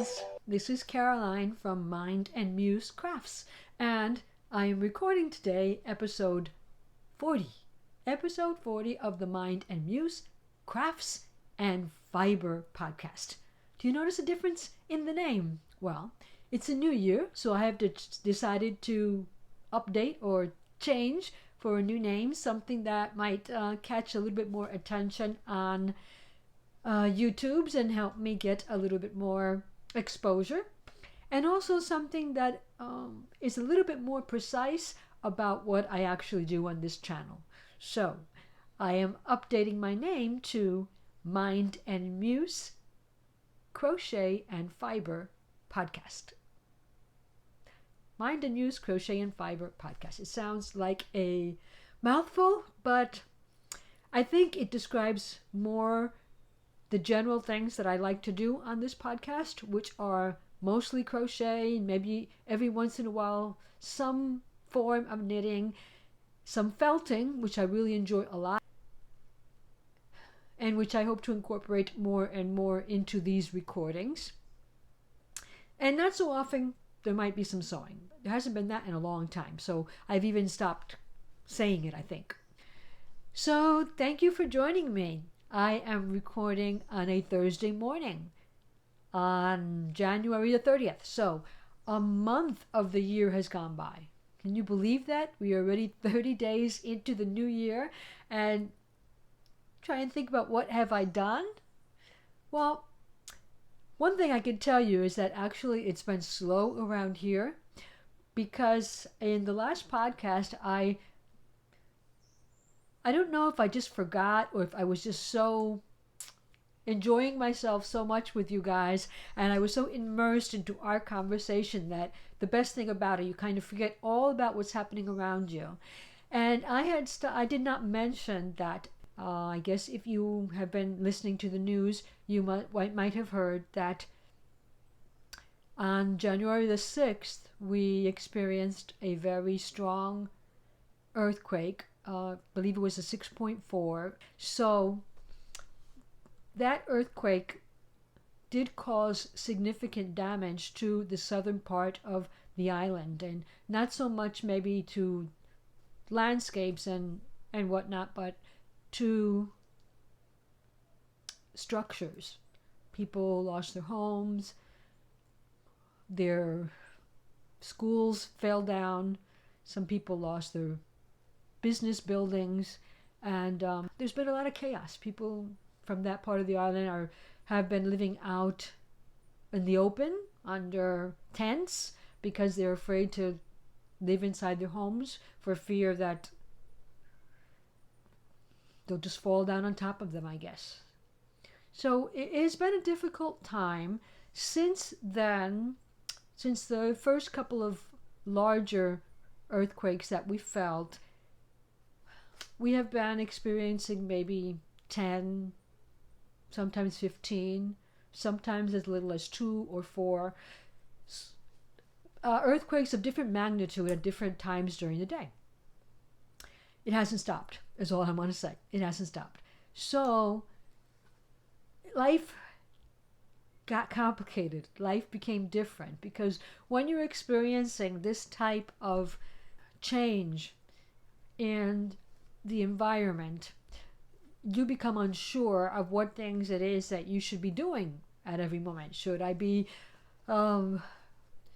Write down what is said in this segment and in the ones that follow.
girls, this is Caroline from Mind and Muse Crafts, and I am recording today episode 40 of the Mind and Muse Crafts and Fiber podcast. Do you notice a difference in the name? Well, it's a new year, so I have decided to update or change for a new name, something that might catch a little bit more attention on YouTube's and help me get a little bit more exposure, and also something that is a little bit more precise about what I actually do on this channel. So I am updating my name to Mind and Muse Crochet and Fiber podcast. Mind and Muse Crochet and Fiber podcast. It sounds like a mouthful, but I think it describes more the general things that I like to do on this podcast, which are mostly crochet, maybe every once in a while some form of knitting, some felting, which I really enjoy a lot, and which I hope to incorporate more and more into these recordings. And not so often there might be some sewing. There hasn't been that in a long time, so I've even stopped saying it, I think. So thank you for joining me. I am recording on a Thursday morning on January the 30th. So a month of the year has gone by. Can you believe that? We are already 30 days into the new year, and try and think about what have I done? Well, one thing I can tell you is that actually it's been slow around here, because in the last podcast I don't know if I just forgot or if I was just so enjoying myself so much with you guys, and I was so immersed into our conversation that the best thing about it, you kind of forget all about what's happening around you. And I did not mention that I guess if you have been listening to the news, you might have heard that on January the 6th, we experienced a very strong earthquake. I believe it was a 6.4. So that earthquake did cause significant damage to the southern part of the island, and not so much maybe to landscapes and whatnot, but to structures. People lost their homes, their schools fell down, some people lost their business buildings, and there's been a lot of chaos. People from that part of the island have been living out in the open under tents because they're afraid to live inside their homes for fear that they'll just fall down on top of them, I guess. So it has been a difficult time since then, since the first couple of larger earthquakes that we felt. We have been experiencing maybe 10, sometimes 15, sometimes as little as 2 or 4 earthquakes of different magnitude at different times during the day. It hasn't stopped, is all I want to say. It hasn't stopped. So life got complicated. Life became different because when you're experiencing this type of change in the environment, you become unsure of what things it is that you should be doing at every moment. Should I be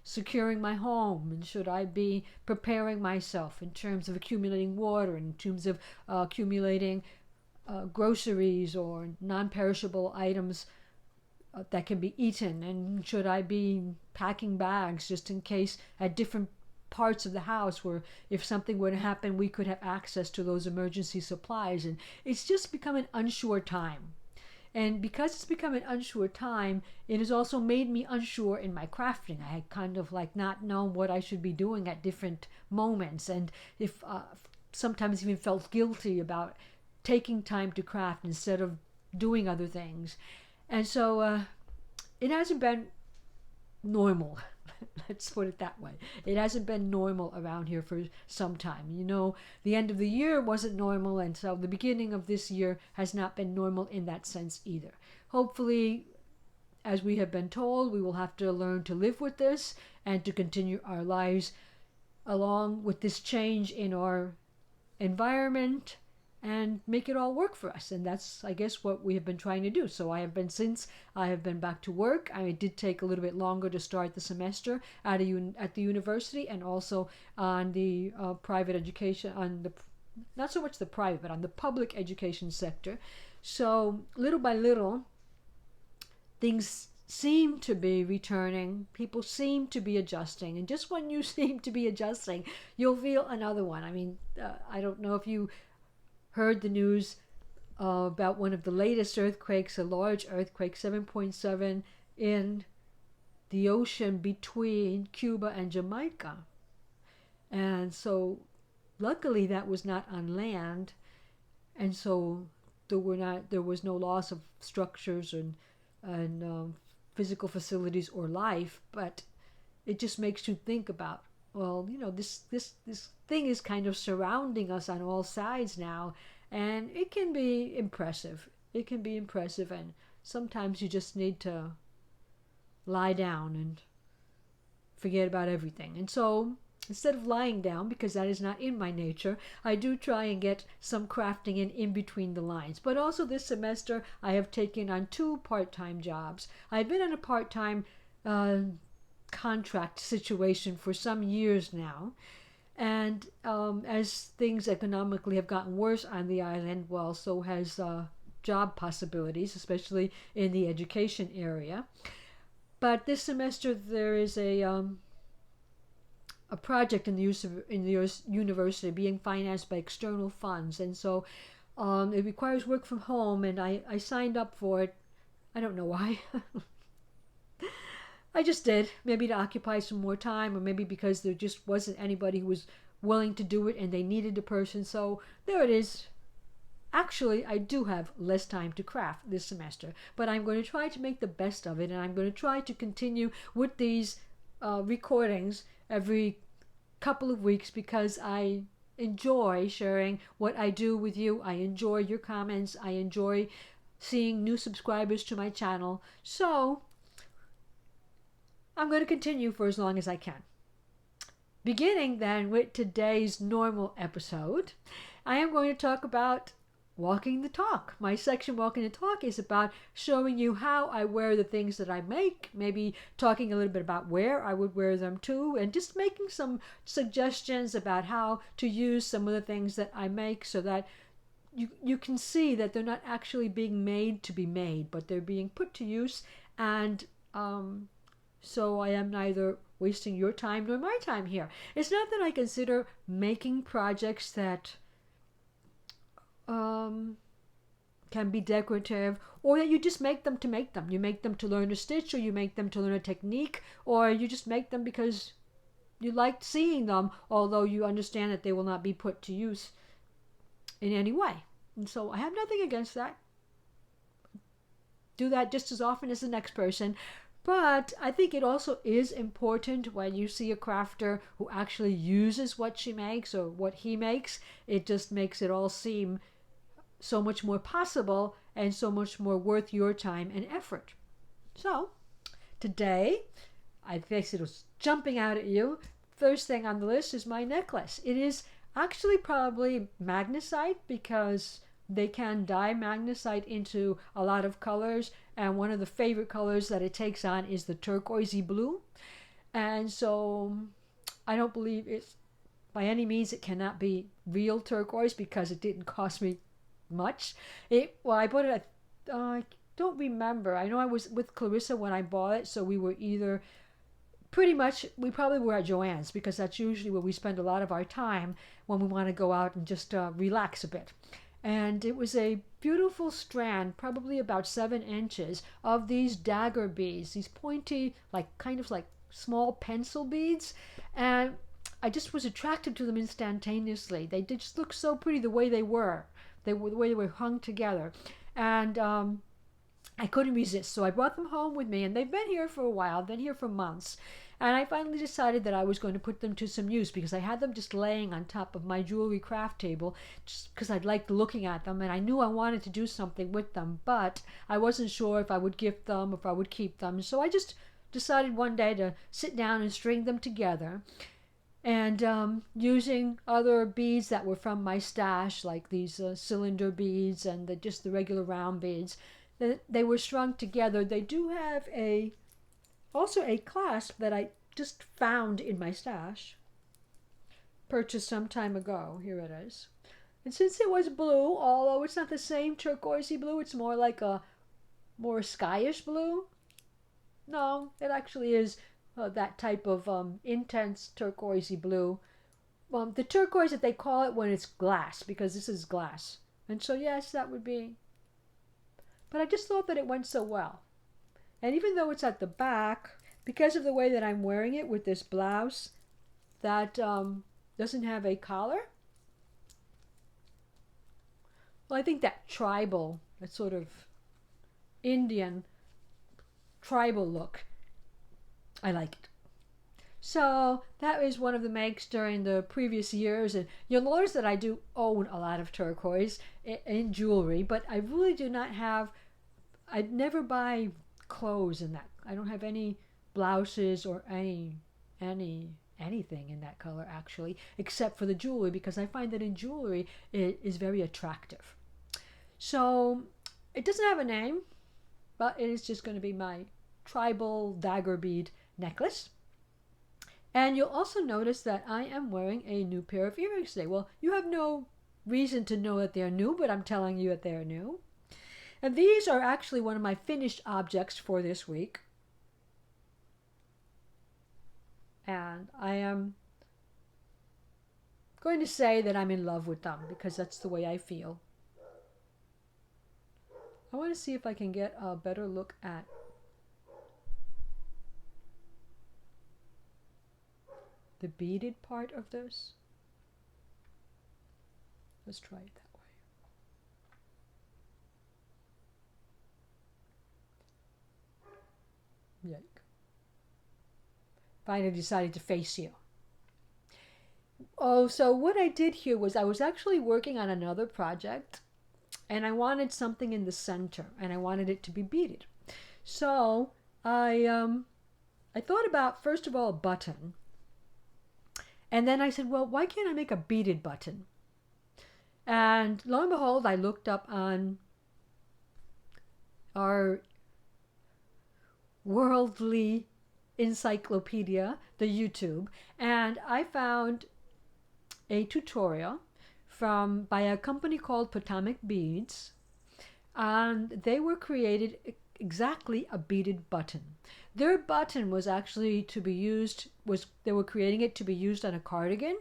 securing my home, and should I be preparing myself in terms of accumulating water, in terms of accumulating groceries or non-perishable items that can be eaten, and should I be packing bags just in case at different parts of the house where if something were to happen we could have access to those emergency supplies. And it's just become an unsure time, and because it's become an unsure time, it has also made me unsure in my crafting. I had kind of like not known what I should be doing at different moments, and if sometimes even felt guilty about taking time to craft instead of doing other things. And so it hasn't been normal. Let's put it that way. It hasn't been normal around here for some time. You know, the end of the year wasn't normal, and so the beginning of this year has not been normal in that sense either. Hopefully as we have been told, we will have to learn to live with this and to continue our lives along with this change in our environment and make it all work for us. And that's, I guess, what we have been trying to do. So since I have been back to work. I did take a little bit longer to start the semester at the university, and also on the private education, on the, not so much the private, but on the public education sector. So little by little, things seem to be returning. People seem to be adjusting. And just when you seem to be adjusting, you'll feel another one. I mean, I don't know if you heard the news about one of the latest earthquakes, a large earthquake, 7.7 in the ocean between Cuba and Jamaica. And so luckily that was not on land. And so there was no loss of structures and physical facilities or life, but it just makes you think about, well, this thing is kind of surrounding us on all sides now, and it can be impressive. It can be impressive, and sometimes you just need to lie down and forget about everything. And so instead of lying down, because that is not in my nature, I do try and get some crafting in between the lines. But also this semester, I have taken on 2 part-time jobs. I've been in a part-time contract situation for some years now. And as things economically have gotten worse on the island, well, so has job possibilities, especially in the education area. But this semester, there is a project in the university being financed by external funds, and so it requires work from home, and I signed up for it. I don't know why. I just did, maybe to occupy some more time, or maybe because there just wasn't anybody who was willing to do it and they needed a person. So there it is. Actually, I do have less time to craft this semester, but I'm going to try to make the best of it, and I'm going to try to continue with these recordings every couple of weeks, because I enjoy sharing what I do with you. I enjoy your comments. I enjoy seeing new subscribers to my channel. So I'm going to continue for as long as I can. Beginning then with today's normal episode, I am going to talk about Walking the Talk. My section Walking the Talk is about showing you how I wear the things that I make, maybe talking a little bit about where I would wear them too, and just making some suggestions about how to use some of the things that I make, so that you can see that they're not actually being made to be made, but they're being put to use. And so I am neither wasting your time nor my time here. It's not that I consider making projects that can be decorative, or that you just make them to make them. You make them to learn a stitch, or you make them to learn a technique, or you just make them because you like seeing them, although you understand that they will not be put to use in any way. And so I have nothing against that. Do that just as often as the next person. But I think it also is important when you see a crafter who actually uses what she makes or what he makes. It just makes it all seem so much more possible and so much more worth your time and effort. So today, I guess it was jumping out at you. First thing on the list is my necklace. It is actually probably magnesite, because they can dye magnesite into a lot of colors, and one of the favorite colors that it takes on is the turquoisey blue. And so I don't believe it's, by any means, it cannot be real turquoise, because it didn't cost me much. I bought it at, I don't remember. I know I was with Clarissa when I bought it, so we were either, we probably were at Joann's, because that's usually where we spend a lot of our time when we want to go out and just relax a bit. And it was a beautiful strand, probably about 7 inches, of these dagger beads, these pointy, kind of like small pencil beads. And I just was attracted to them instantaneously. They did just look so pretty the way they were. The way they were hung together. And I couldn't resist. So I brought them home with me, and they've been here for a while, been here for months. And I finally decided that I was going to put them to some use because I had them just laying on top of my jewelry craft table just because I'd liked looking at them, and I knew I wanted to do something with them, but I wasn't sure if I would gift them, if I would keep them. So I just decided one day to sit down and string them together. And using other beads that were from my stash, like these cylinder beads and just the regular round beads, they were strung together. They do have also a clasp that I just found in my stash, purchased some time ago. Here it is. And since it was blue, although it's not the same turquoisey blue, it's more like a more skyish blue. No, it actually is that type of intense turquoisey blue. The turquoise that they call it when it's glass, because this is glass. And so yes, that would be. But I just thought that it went so well. And even though it's at the back, because of the way that I'm wearing it with this blouse that doesn't have a collar, well, I think that tribal, that sort of Indian tribal look, I like it. So that is one of the makes during the previous years, and you'll notice that I do own a lot of turquoise in jewelry, but I really do not have, I'd never buy clothes in that. I don't have any blouses or anything in that color actually, except for the jewelry, because I find that in jewelry it is very attractive. So it doesn't have a name, but it is just going to be my tribal dagger bead necklace. And you'll also notice that I am wearing a new pair of earrings today. Well, you have no reason to know that they're new, but I'm telling you that they're new. And these are actually one of my finished objects for this week. And I am going to say that I'm in love with them because that's the way I feel. I want to see if I can get a better look at the beaded part of this. Let's try it that way. Yike. Finally decided to face you. Oh, so what I did here was I was actually working on another project, and I wanted something in the center, and I wanted it to be beaded. So I thought about, first of all, a button. And then I said, well, why can't I make a beaded button? And lo and behold, I looked up on our worldly encyclopedia, the YouTube, and I found a tutorial by a company called Potomac Beads, and they were created exactly a beaded button. Their button was actually to be used, they were creating it to be used on a cardigan,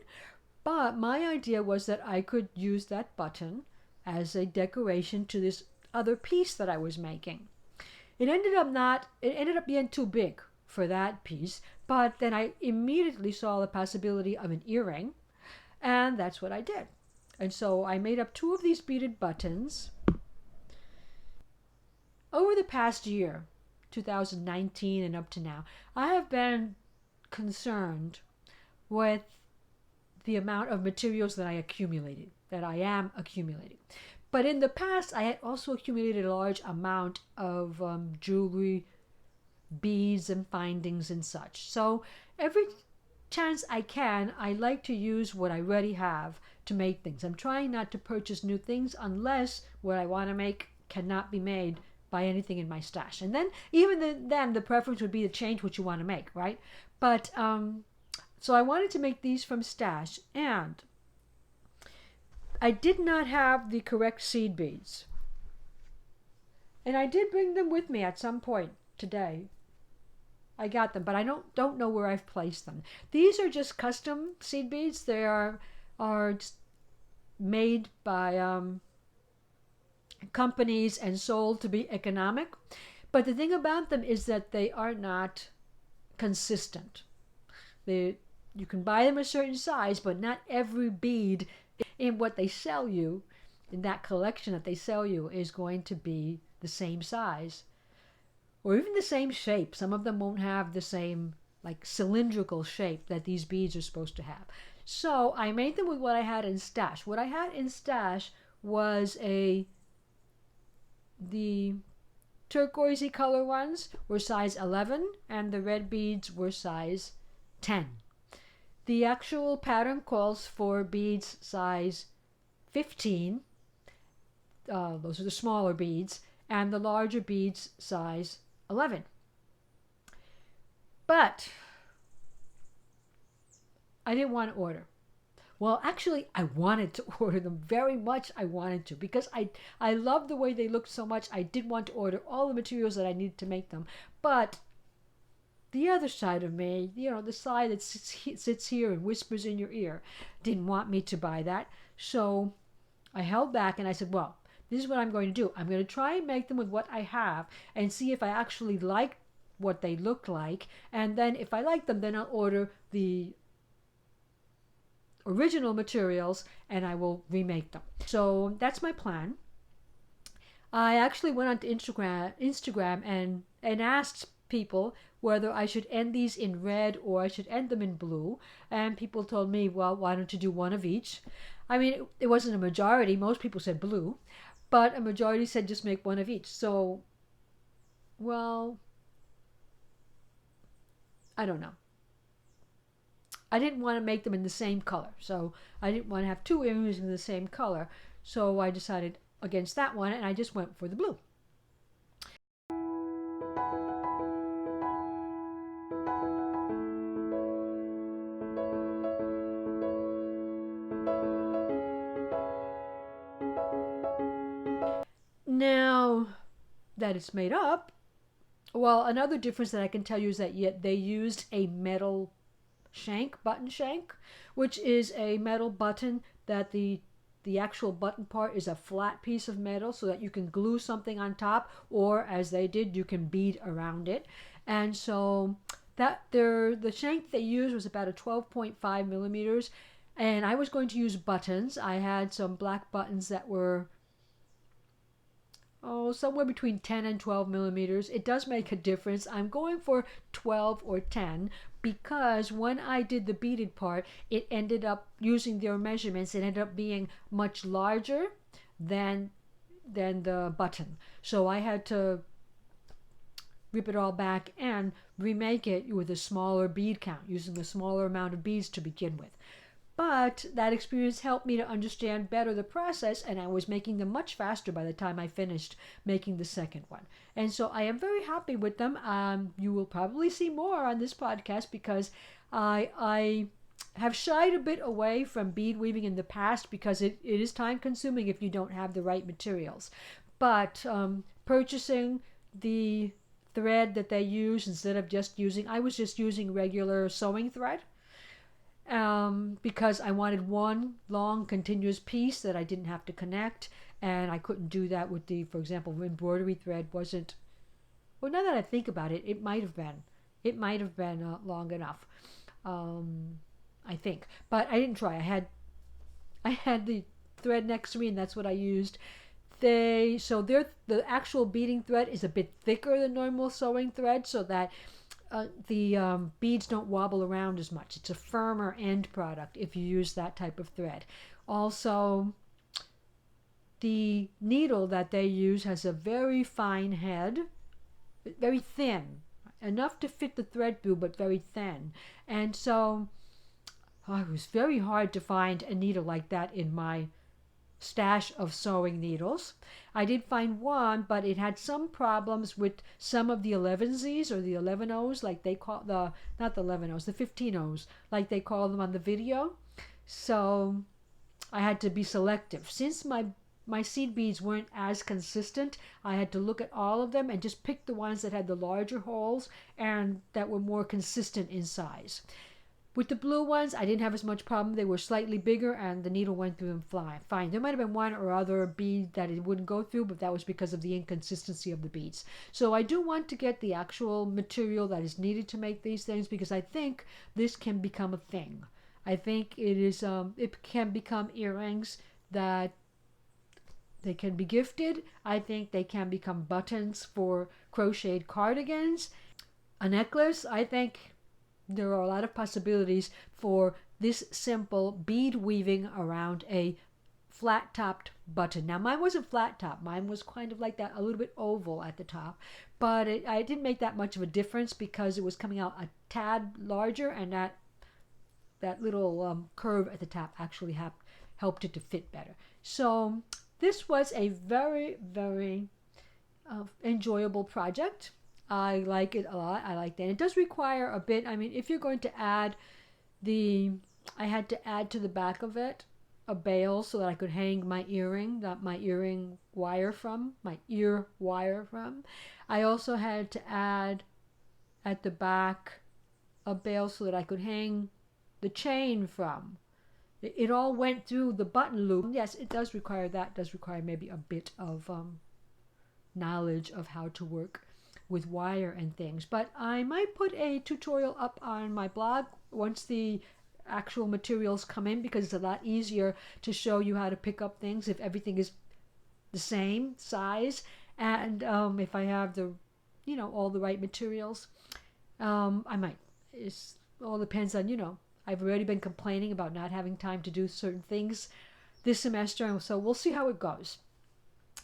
but my idea was that I could use that button as a decoration to this other piece that I was making. It ended up being too big for that piece, but then I immediately saw the possibility of an earring, and that's what I did. And so I made up 2 of these beaded buttons. Over the past year, 2019 and up to now, I have been concerned with the amount of materials that I am accumulating. But in the past, I had also accumulated a large amount of jewelry, beads, and findings and such. So every chance I can, I like to use what I already have to make things. I'm trying not to purchase new things unless what I want to make cannot be made by anything in my stash. And then, then the preference would be to change what you want to make, right? But, so I wanted to make these from stash, and I did not have the correct seed beads. And I did bring them with me at some point today. I got them, but I don't know where I've placed them. These are just custom seed beads. They are just made by companies and sold to be economic. But the thing about them is that they are not consistent. You can buy them a certain size, but not every bead in what they sell you, in that collection that they sell you, is going to be the same size or even the same shape. Some of them won't have the same like cylindrical shape that these beads are supposed to have. So I made them with what I had in stash. What I had in stash was the turquoisey color ones were size 11 and the red beads were size 10. The actual pattern calls for beads size 15. Those are the smaller beads, and the larger beads size 11. But I didn't want to order. Well, actually, I wanted to order them very much. I wanted to because I love the way they looked so much. I did want to order all the materials that I needed to make them. But the other side of me, the side that sits here and whispers in your ear, didn't want me to buy that. So I held back and I said, well, this is what I'm going to do. I'm going to try and make them with what I have and see if I actually like what they look like. And then if I like them, then I'll order the original materials and I will remake them. So that's my plan. I actually went onto Instagram and asked people whether I should end these in red or I should end them in blue. And people told me, well, why don't you do one of each? I mean, it wasn't a majority. Most people said blue, but a majority said just make one of each. So, well, I don't know. I didn't want to make them in the same color. So I didn't want to have two earrings in the same color. So I decided against that one and I just went for the blue. Now that it's made up, well, another difference that I can tell you is that they used a metal button shank, which is a metal button that the actual button part is a flat piece of metal so that you can glue something on top, or as they did, you can bead around it. And so the shank they used was about a 12.5 millimeters, and I was going to use buttons. I had some black buttons that were somewhere between 10 and 12 millimeters. It does make a difference. I'm going for 12 or 10 because when I did the beaded part, it ended up, using their measurements, it ended up being much larger than the button. So I had to rip it all back and remake it with a smaller bead count, using a smaller amount of beads to begin with. But that experience helped me to understand better the process, and I was making them much faster by the time I finished making the second one. And so I am very happy with them. You will probably see more on this podcast because I have shied a bit away from bead weaving in the past because it is time consuming if you don't have the right materials. But purchasing the thread that they use instead of I was just using regular sewing thread. Because I wanted one long continuous piece that I didn't have to connect, and I couldn't do that with for example, embroidery thread wasn't, well, now that I think about it, it might have been long enough, I think, but I didn't try. I had the thread next to me and that's what I used. The actual beading thread is a bit thicker than normal sewing thread so that the beads don't wobble around as much. It's a firmer end product if you use that type of thread. Also, the needle that they use has a very fine head, very thin, enough to fit the thread through, but very thin. And so it was very hard to find a needle like that in my stash of sewing needles. I did find one, but it had some problems with some of the 11Zs or the 11Os, like they call not the 11Os, the 15Os, like they call them on the video. So I had to be selective. Since my seed beads weren't as consistent, I had to look at all of them and just pick the ones that had the larger holes and that were more consistent in size. With the blue ones, I didn't have as much problem. They were slightly bigger and the needle went through them fine. There might have been one or other bead that it wouldn't go through, but that was because of the inconsistency of the beads. So I do want to get the actual material that is needed to make these things because I think this can become a thing. I think it can become earrings that They can be gifted. I think they can become buttons for crocheted cardigans. A necklace, I think there are a lot of possibilities for this simple bead weaving around a flat topped button. Now mine wasn't flat top, mine was kind of like that, a little bit oval at the top, but I didn't make that much of a difference because it was coming out a tad larger, and that little curve at the top actually helped it to fit better. So this was a very, very enjoyable project. I like it a lot. I like that. It does require a bit. I mean, if you're going to add I had to add to the back of it a bail so that I could hang my earring, my ear wire from. I also had to add at the back a bail so that I could hang the chain from. It all went through the button loop. Yes, it does require that. It does require maybe a bit of knowledge of how to work with wire and things. But I might put a tutorial up on my blog once the actual materials come in, because it's a lot easier to show you how to pick up things if everything is the same size, and if I have the all the right materials. I might. It all depends on I've already been complaining about not having time to do certain things this semester, and so we'll see how it goes.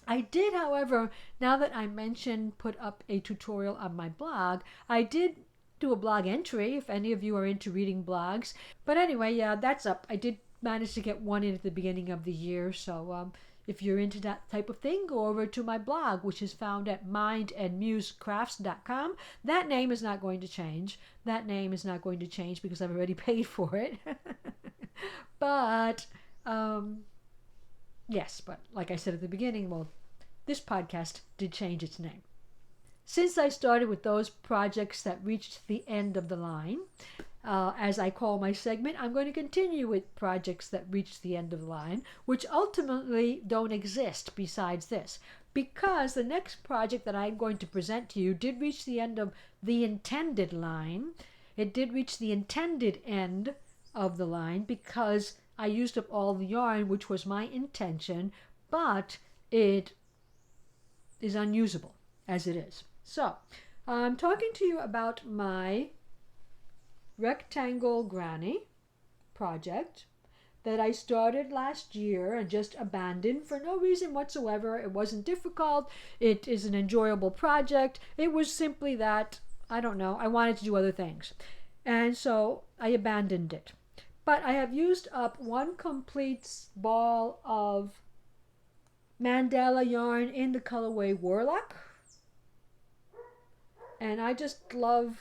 I did, however, now that I mentioned put up a tutorial on my blog, I did do a blog entry if any of you are into reading blogs. But anyway, yeah, that's up. I did manage to get one in at the beginning of the year, so if you're into that type of thing, go over to my blog, which is found at mindandmusecrafts.com. That name is not going to change. Because I've already paid for it. But yes, but like I said at the beginning, well, this podcast did change its name. Since I started with those projects that reached the end of the line, as I call my segment, I'm going to continue with projects that reach the end of the line, which ultimately don't exist besides this. Because the next project that I'm going to present to you did reach the end of the intended line. It did reach the intended end of the line because I used up all the yarn, which was my intention, but it is unusable as it is. So, I'm talking to you about my rectangle granny project that I started last year and just abandoned for no reason whatsoever. It wasn't difficult. It is an enjoyable project. It was simply that, I don't know, I wanted to do other things. And so I abandoned it. But I have used up one complete ball of mandala yarn in the colorway Warlock. And I just love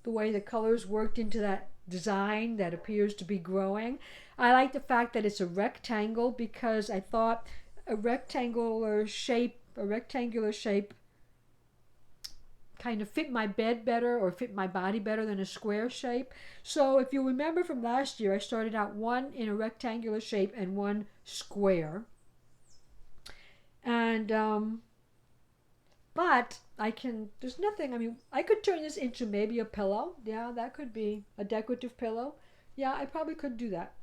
the way the colors worked into that design that appears to be growing. I like the fact that it's a rectangle because I thought a rectangular shape kind of fit my bed better or fit my body better than a square shape. So if you remember from last year, I started out one in a rectangular shape and one square. And but there's nothing, I mean, I could turn this into maybe a pillow. Yeah, that could be a decorative pillow. Yeah, I probably could do that.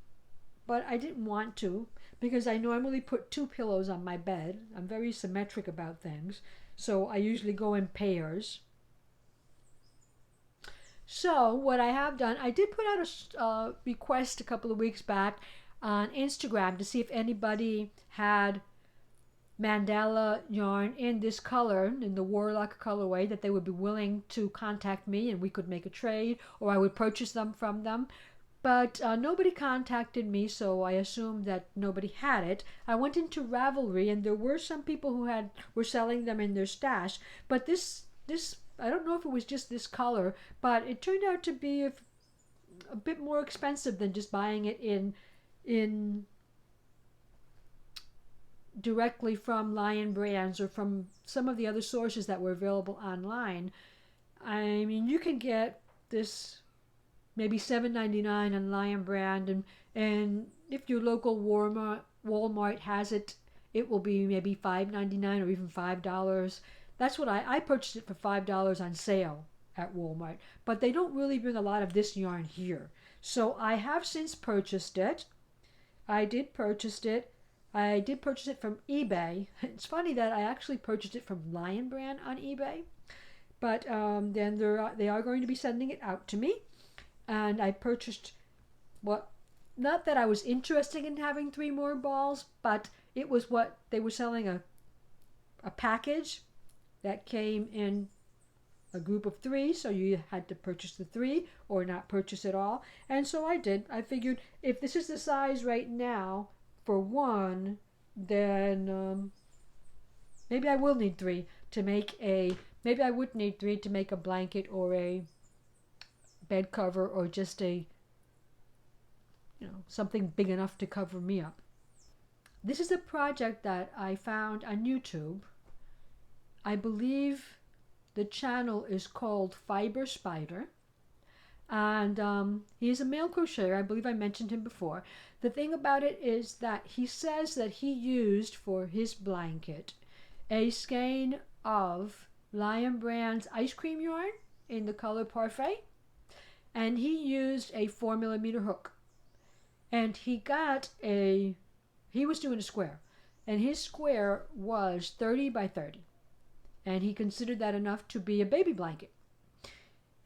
But I didn't want to because I normally put 2 pillows on my bed. I'm very symmetric about things. So I usually go in pairs. So what I have done, I did put out a request a couple of weeks back on Instagram to see if anybody had mandala yarn in this color, in the Warlock colorway, that they would be willing to contact me and we could make a trade, or I would purchase them from them. But nobody contacted me, so I assumed that nobody had it. I went into Ravelry, and there were some people who were selling them in their stash. But this I don't know if it was just this color, but it turned out to be a bit more expensive than just buying it in directly from Lion Brands or from some of the other sources that were available online. I mean, you can get this maybe $7.99 on Lion Brand, and if your local Walmart has it, it will be maybe $5.99 or even $5. That's what I purchased it for $5 on sale at Walmart, but they don't really bring a lot of this yarn here. So I have since purchased it. I did purchase it. I did purchase it from eBay. It's funny that I actually purchased it from Lion Brand on eBay, but then they are going to be sending it out to me, and I purchased what, not that I was interested in having 3 more balls, but it was what they were selling, a package that came in a group of 3, so you had to purchase the 3 or not purchase at all. And so I did. I figured if this is the size right now for 1, then maybe I will need 3 to make maybe I would need 3 to make a blanket or a bed cover, or just something big enough to cover me up. This is a project that I found on YouTube. I believe the channel is called Fiber Spider, and he's a male crocheter. I believe I mentioned him before. The thing about it is that he says that he used for his blanket a skein of Lion Brand's ice cream yarn in the color Parfait, and he used a 4mm hook, and he was doing a square, and his square was 30 by 30, and he considered that enough to be a baby blanket,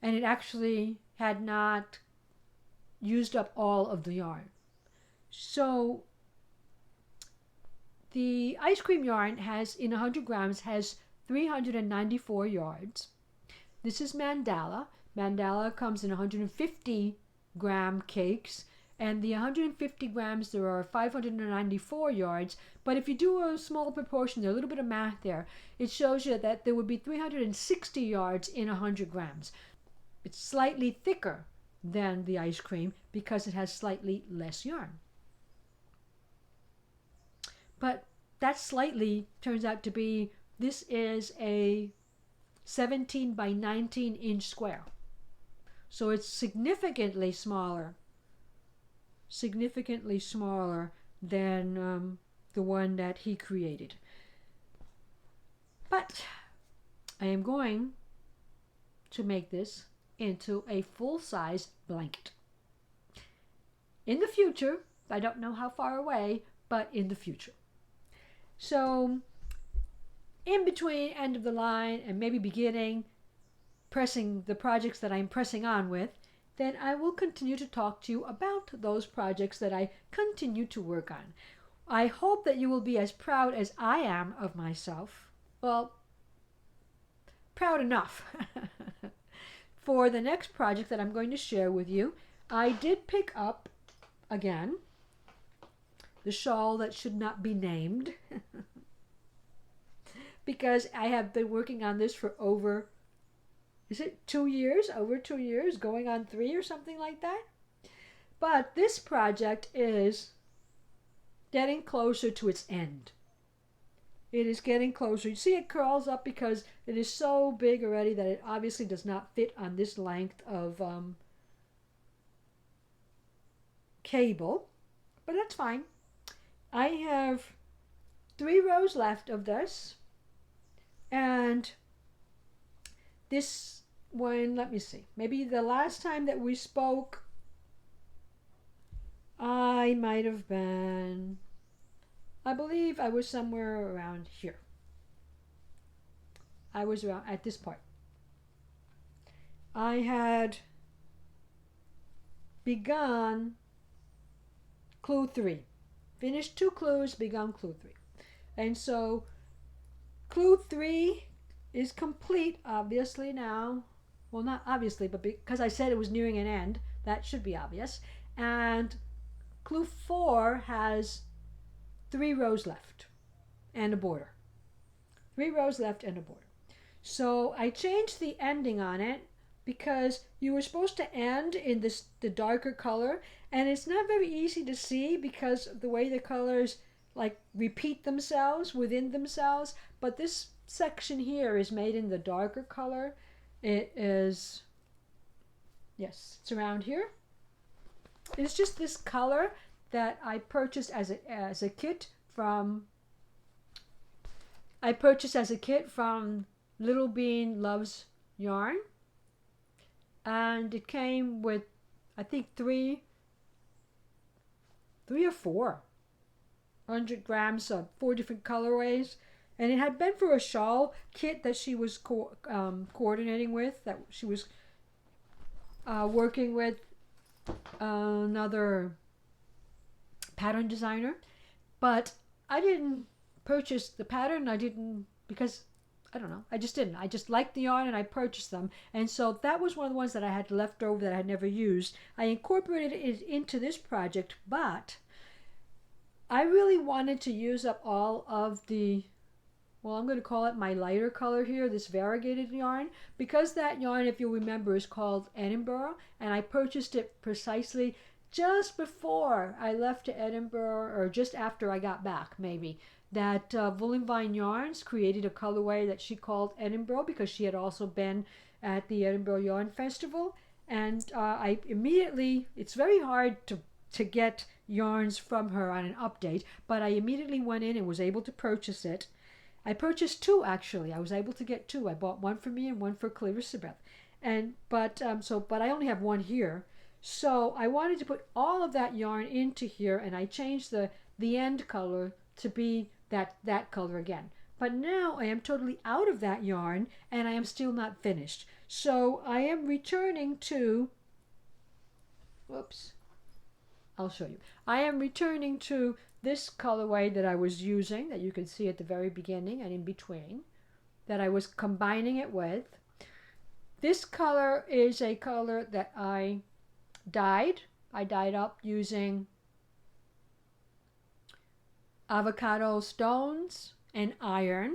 and it actually had not used up all of the yarn. So the ice cream yarn has, in 100 grams, has 394 yards. This is mandala. Mandala comes in 150-gram cakes, and the 150 grams, there are 594 yards. But if you do a small proportion, there's a little bit of math there, it shows you that there would be 360 yards in 100 grams. It's slightly thicker than the ice cream because it has slightly less yarn. But that slightly turns out to be, this is a 17 by 19 inch square. So it's significantly smaller than the one that he created. But I am going to make this into a full-size blanket. In the future, I don't know how far away, but in the future. So in between end of the line and maybe beginning pressing the projects that I'm pressing on with, then I will continue to talk to you about those projects that I continue to work on. I hope that you will be as proud as I am of myself. Well, proud enough. For the next project that I'm going to share with you, I did pick up, again, the shawl that should not be named. Because I have been working on this for over, is it 2 years? Over 2 years, going on 3 or something like that. But this project is getting closer to its end. It is getting closer. You see it curls up because it is so big already that it obviously does not fit on this length of cable. But that's fine. I have 3 rows left of this. And this one, let me see. Maybe the last time that we spoke, I might have been, I believe I was somewhere around here. I was around at this part. I had begun clue 3. Finished 2 clues, begun clue 3. And so clue 3 is complete, obviously, now. Well, not obviously, but because I said it was nearing an end, that should be obvious. And clue 4 has 3 rows left and a border. 3 rows left and a border. So I changed the ending on it because you were supposed to end in the darker color, and it's not very easy to see because of the way the colors like repeat themselves within themselves. But this section here is made in the darker color. It is, yes, it's around here. It's just this color that I purchased as a kit from Little Bean Loves Yarn, and it came with, I think, three or four 100 grams of 4 different colorways. And it had been for a shawl kit that she was coordinating with, that she was working with another pattern designer. But I didn't purchase the pattern. I didn't, because I don't know, I just didn't. I just liked the yarn and I purchased them. And so that was one of the ones that I had left over that I had never used. I incorporated it into this project, but I really wanted to use up all of the, well, I'm going to call it my lighter color here, this variegated yarn, because that yarn, if you remember, is called Edinburgh, and I purchased it precisely just before I left to Edinburgh, or just after I got back, maybe. That Woolen Vine Yarns created a colorway that she called Edinburgh because she had also been at the Edinburgh Yarn Festival, and I immediately, it's very hard to get yarns from her on an update, but I immediately went in and was able to purchase it. I purchased two, actually. I was able to get two. I bought one for me and one for Clarissa, but I only have one here. So I wanted to put all of that yarn into here, and I changed the end color to be that color again. But now I am totally out of that yarn, and I am still not finished. So I am returning to, whoops, I'll show you. I am returning to this colorway that I was using, that you can see at the very beginning and in between, that I was combining it with. This color is a color that I dyed. I dyed up using avocado stones and iron.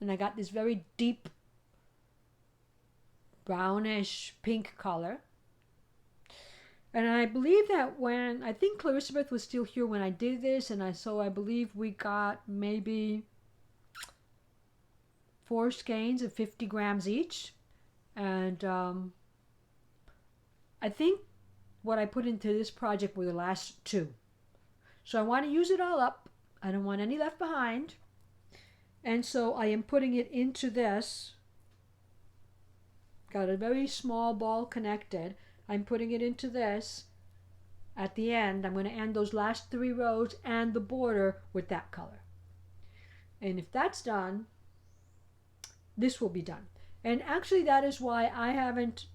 And I got this very deep brownish pink color. And I believe that when, I think Clarissa was still here when I did this, and I believe we got maybe 4 skeins of 50 grams each. And I think what I put into this project were the last 2. So I want to use it all up. I don't want any left behind. And so I am putting it into this. Got a very small ball connected. I'm putting it into this. At the end, I'm going to end those last 3 rows and the border with that color. And if that's done, this will be done. And actually that is why I haven't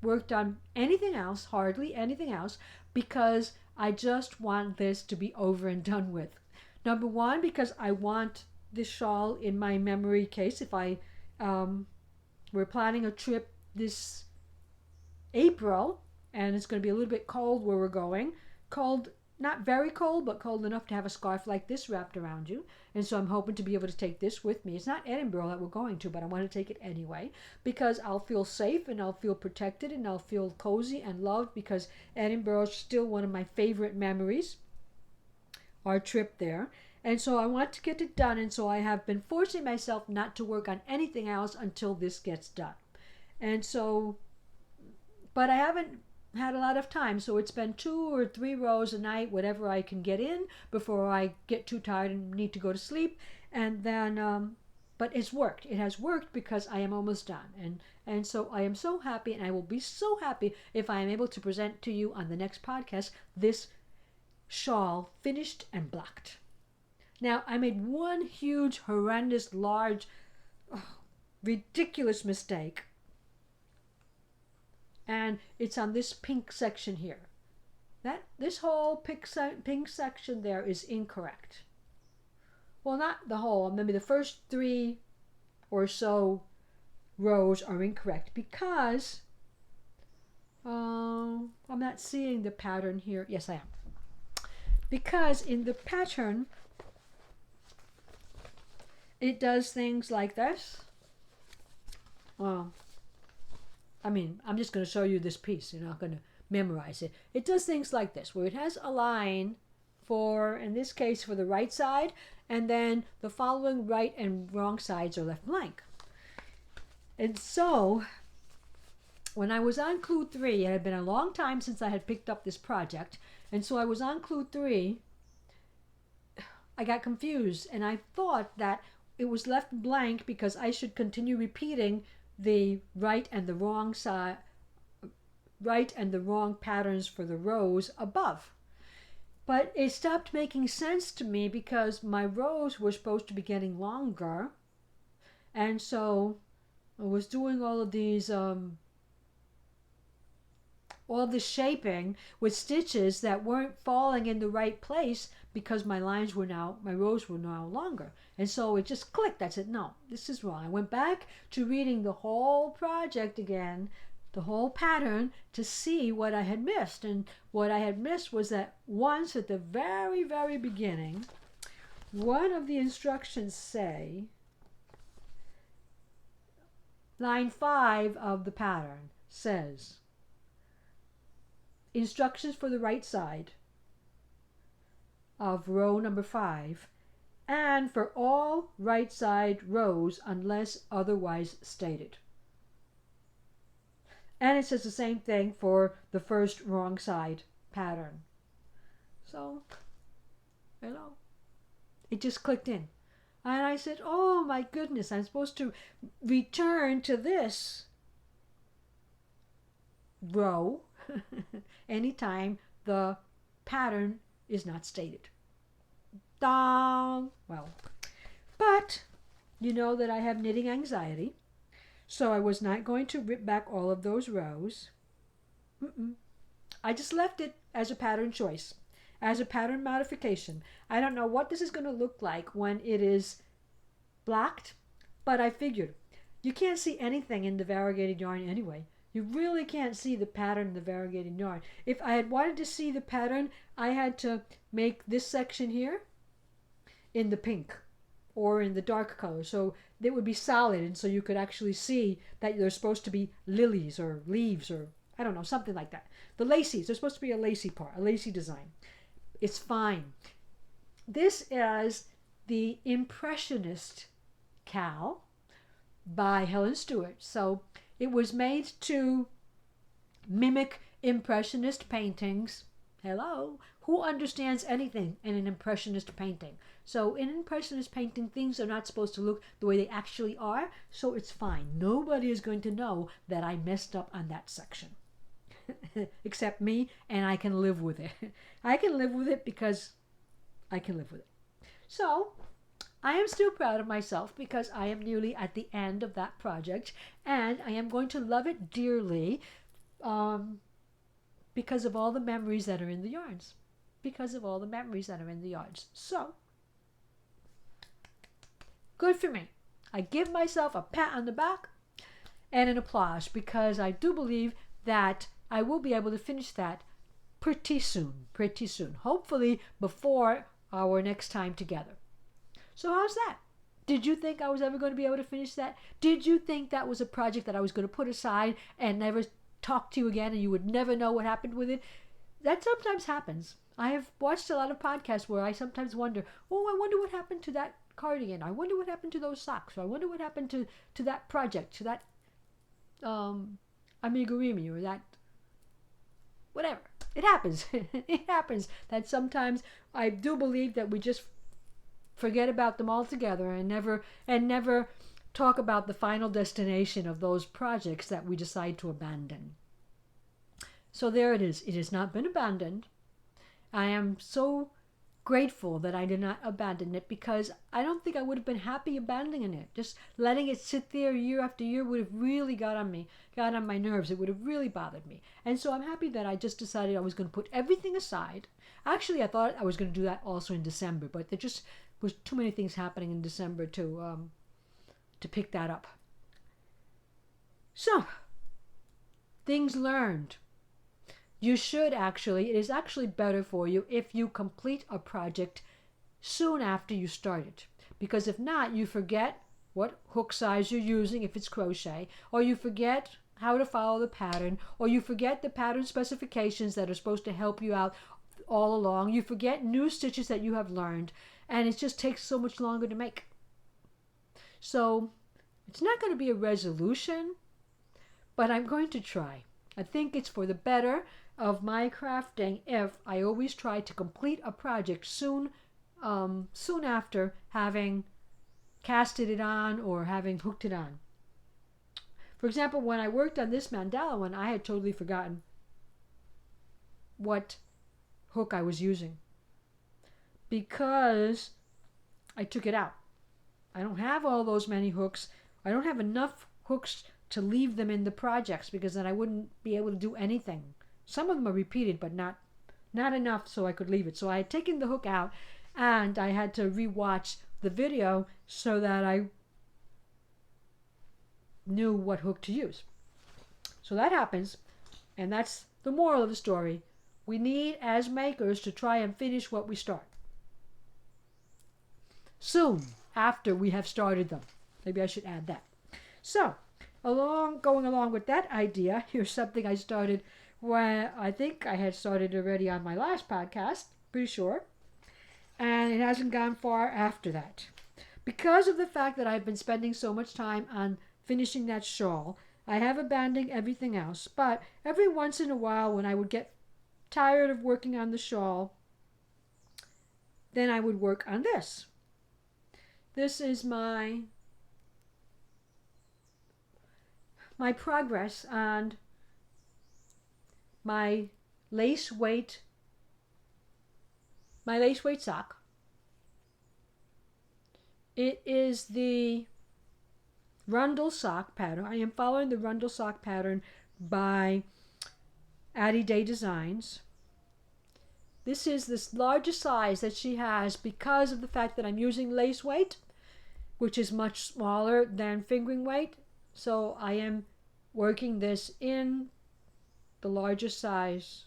worked on anything else, hardly anything else, because I just want this to be over and done with. Number one, because I want this shawl in my memory case. If we're planning a trip this April, and it's going to be a little bit cold where we're going. Cold, not very cold, but cold enough to have a scarf like this wrapped around you. And so I'm hoping to be able to take this with me. It's not Edinburgh that we're going to, but I want to take it anyway, because I'll feel safe and I'll feel protected and I'll feel cozy and loved, because Edinburgh is still one of my favorite memories, our trip there. And so I want to get it done, and so I have been forcing myself not to work on anything else until this gets done. And so, but I haven't had a lot of time, so it's been 2 or 3 rows a night, whatever I can get in before I get too tired and need to go to sleep. And then but it's worked. It has worked because I am almost done, and so I am so happy, and I will be so happy if I am able to present to you on the next podcast this shawl finished and blocked. Now, I made one huge, horrendous, large, ridiculous mistake. And it's on this pink section here. This whole pink section there is incorrect. Well, not the whole, maybe the first 3 or so rows are incorrect, because I'm not seeing the pattern here. Yes, I am. Because in the pattern, it does things like this. Well, I mean, I'm just going to show you this piece. You're not going to memorize it. It does things like this, where it has a line for, in this case, for the right side, and then the following right and wrong sides are left blank. And so, when I was on Clue 3, it had been a long time since I had picked up this project, and so I was on Clue 3, I got confused, and I thought that it was left blank because I should continue repeating the right and the wrong side, right and the wrong patterns for the rows above. But it stopped making sense to me because my rows were supposed to be getting longer. And so I was doing all this shaping with stitches that weren't falling in the right place because my rows were now longer. And so it just clicked. I said, no, this is wrong. I went back to reading the whole project again, the whole pattern, to see what I had missed. And what I had missed was that once at the very, very beginning, one of the instructions say, line 5 of the pattern says, instructions for the right side of row number 5 and for all right side rows unless otherwise stated. And it says the same thing for the first wrong side pattern. So, it just clicked in. And I said, oh my goodness, I'm supposed to return to this row anytime the pattern is not stated. Dong! Well, but you know that I have knitting anxiety, so I was not going to rip back all of those rows. I just left it as a pattern choice, as a pattern modification. I don't know what this is going to look like when it is blacked, but I figured you can't see anything in the variegated yarn anyway. You really can't see the pattern in the variegated yarn. If I had wanted to see the pattern, I had to make this section here in the pink or in the dark color, so it would be solid, and so you could actually see that there's supposed to be lilies or leaves or I don't know, something like that. The lacies, there's supposed to be a lacy part, a lacy design. It's fine. This is the Impressionist Cal by Helen Stewart. So it was made to mimic Impressionist paintings. Hello? Who understands anything in an Impressionist painting? So in an Impressionist painting, things are not supposed to look the way they actually are, so it's fine. Nobody is going to know that I messed up on that section. Except me, and I can live with it. I can live with it because I can live with it. So I am still proud of myself because I am nearly at the end of that project, and I am going to love it dearly because of all the memories that are in the yarns. Because of all the memories that are in the yarns. So, good for me. I give myself a pat on the back and an applause because I do believe that I will be able to finish that pretty soon. Pretty soon. Hopefully before our next time together. So how's that? Did you think I was ever going to be able to finish that? Did you think that was a project that I was going to put aside and never talk to you again and you would never know what happened with it? That sometimes happens. I have watched a lot of podcasts where I sometimes wonder, oh, I wonder what happened to that cardigan. I wonder what happened to those socks. Or I wonder what happened to that project, to that amigurumi or that whatever. It happens. It happens that sometimes I do believe that we just forget about them altogether and never talk about the final destination of those projects that we decide to abandon. So there it is. It has not been abandoned. I am so grateful that I did not abandon it because I don't think I would have been happy abandoning it. Just letting it sit there year after year would have really got on my nerves. It would have really bothered me. And so I'm happy that I just decided I was going to put everything aside. Actually, I thought I was going to do that also in December, but there just was too many things happening in December to pick that up. So, things learned. You should actually, it is actually better for you if you complete a project soon after you start it. Because if not, you forget what hook size you're using if it's crochet, or you forget how to follow the pattern, or you forget the pattern specifications that are supposed to help you out all along. You forget new stitches that you have learned, and it just takes so much longer to make. So it's not going to be a resolution, but I'm going to try. I think it's for the better of my crafting if I always try to complete a project soon after having casted it on or having hooked it on. For example, when I worked on this mandala one, I had totally forgotten what hook I was using. because I took it out. I don't have all those many hooks. I don't have enough hooks to leave them in the projects because then I wouldn't be able to do anything. Some of them are repeated, but not enough so I could leave it. So I had taken the hook out and I had to rewatch the video so that I knew what hook to use. So that happens, and that's the moral of the story. We need, as makers, to try and finish what we start soon after we have started them. Maybe I should add that. So, going along with that idea, here's something I started when I think I had started already on my last podcast, pretty sure, and it hasn't gone far after that. Because of the fact that I've been spending so much time on finishing that shawl, I have abandoned everything else, but every once in a while when I would get tired of working on the shawl, then I would work on this. This is my progress on my lace weight sock. It is the Rundle sock pattern. I am following the Rundle sock pattern by Addie Day Designs. This is the largest size that she has because of the fact that I'm using lace weight, which is much smaller than fingering weight. So I am working this in the largest size,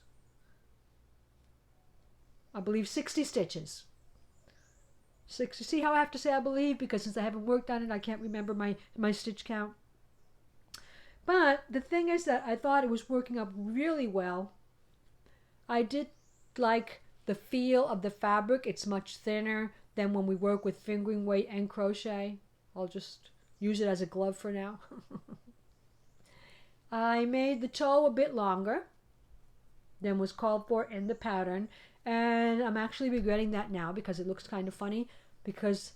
I believe 60 stitches. 60. See how I have to say I believe, because since I haven't worked on it, I can't remember my stitch count. But the thing is that I thought it was working up really well. I did like the feel of the fabric. It's much thinner than when we work with fingering weight and crochet. I'll just use it as a glove for now. I made the toe a bit longer than was called for in the pattern, and I'm actually regretting that now because it looks kind of funny because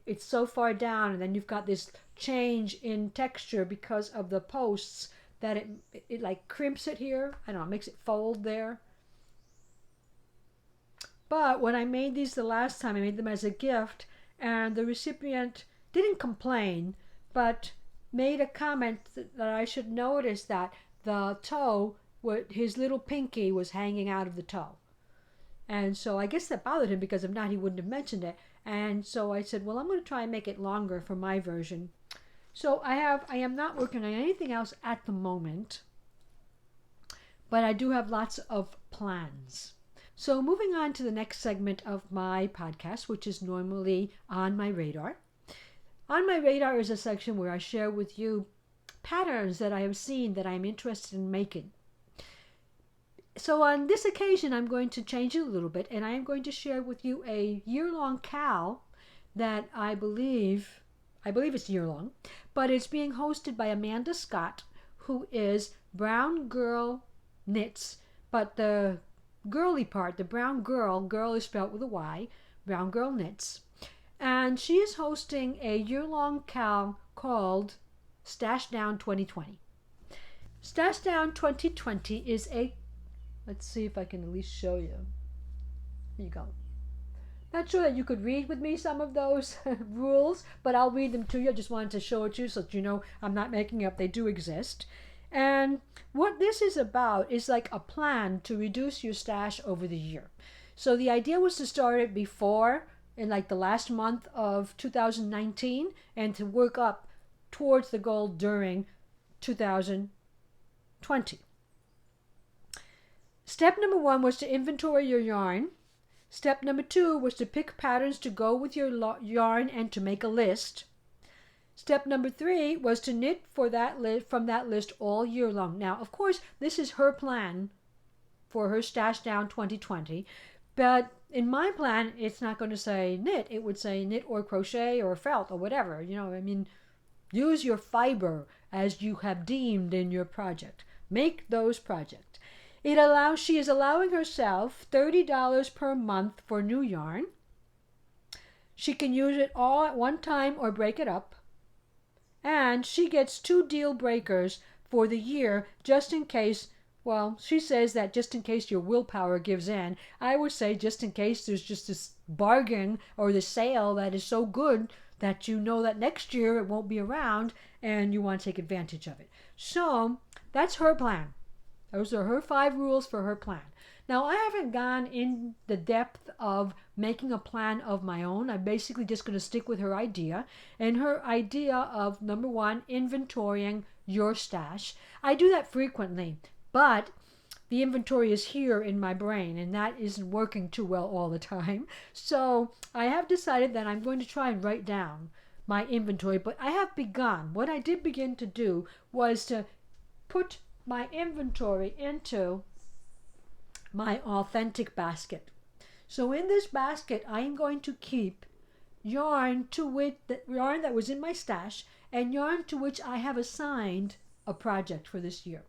it's so far down, and then you've got this change in texture because of the posts that it like crimps it here. I don't know, it makes it fold there. But when I made these the last time, I made them as a gift, and the recipient didn't complain, but made a comment that I should notice that the toe, his little pinky was hanging out of the toe. And so I guess that bothered him, because if not, he wouldn't have mentioned it. And so I said, well, I'm going to try and make it longer for my version. So I am not working on anything else at the moment, but I do have lots of plans. So moving on to the next segment of my podcast, which is normally on my radar. On my radar is a section where I share with you patterns that I have seen that I'm interested in making. So on this occasion, I'm going to change it a little bit, and I am going to share with you a year-long cal that I believe it's year-long, but it's being hosted by Amanda Scott, who is Brown Girl Knits, but the girly part, the brown girl is spelled with a Y, Brown Girl Knits. And she is hosting a year-long cal called Stash Down 2020. Stash Down 2020 is let's see if I can at least show you. Here you go. Not sure that you could read with me some of those rules, but I'll read them to you. I just wanted to show it to you so that you know I'm not making up. They do exist. And what this is about is like a plan to reduce your stash over the year. So the idea was to start it before, in like the last month of 2019, and to work up towards the goal during 2020. Step number 1 was to inventory your yarn. Step number 2 was to pick patterns to go with your yarn and to make a list. Step number 3 was to knit from that list all year long. Now, of course, this is her plan for her Stash Down 2020, but in my plan, it's not going to say knit. It would say knit or crochet or felt or whatever. Use your fiber as you have deemed in your project. Make those projects. She is allowing herself $30 per month for new yarn. She can use it all at one time or break it up. And she gets 2 deal breakers for the year, just in case Well, she says that just in case your willpower gives in, I would say just in case there's just this bargain or the sale that is so good that you know that next year it won't be around and you want to take advantage of it. So that's her plan. Those are her 5 rules for her plan. Now, I haven't gone in the depth of making a plan of my own. I'm basically just going to stick with her idea. And her idea of number 1, inventorying your stash. I do that frequently, but the inventory is here in my brain, and that isn't working too well all the time. So I have decided that I'm going to try and write down my inventory, but I have begun. What I did begin to do was to put my inventory into my authentic basket. So in this basket, I am going to keep yarn yarn that was in my stash and yarn to which I have assigned a project for this year.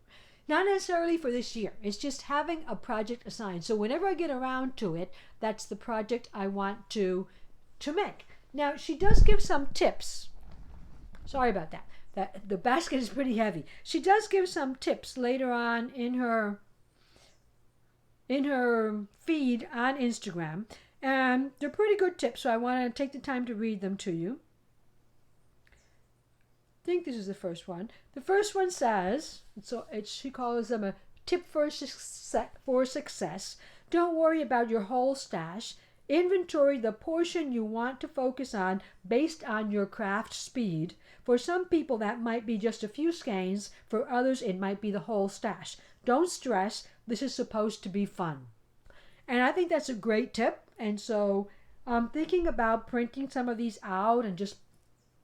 Not necessarily for this year. It's just having a project assigned. So whenever I get around to it, that's the project I want to make. Now, she does give some tips. Sorry about that. The basket is pretty heavy. She does give some tips later on in her feed on Instagram, and they're pretty good tips, so I want to take the time to read them to you. I think this is the first one. The first one says, she calls them a tip for success. Don't worry about your whole stash. Inventory the portion you want to focus on based on your craft speed. For some people, that might be just a few skeins. For others, it might be the whole stash. Don't stress. This is supposed to be fun. And I think that's a great tip. And so I'm thinking about printing some of these out and just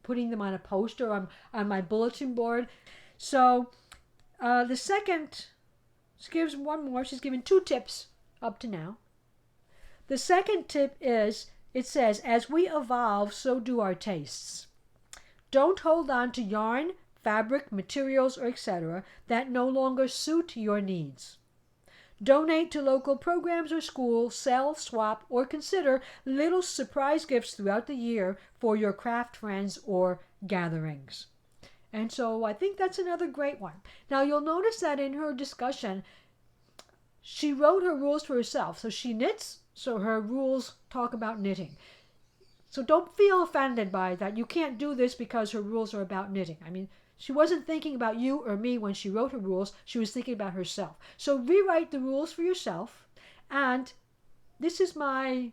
putting them on a poster on my bulletin board. So the second, she gives one more. She's given 2 tips up to now. The second tip is, it says, as we evolve, so do our tastes. Don't hold on to yarn, fabric, materials, or etc. that no longer suit your needs. Donate to local programs or schools, sell, swap, or consider little surprise gifts throughout the year for your craft friends or gatherings. And so I think that's another great one. Now you'll notice that in her discussion, she wrote her rules for herself. So she knits, so her rules talk about knitting. So don't feel offended by that. You can't do this because her rules are about knitting. I mean, she wasn't thinking about you or me when she wrote her rules. She was thinking about herself. So rewrite the rules for yourself. And this is my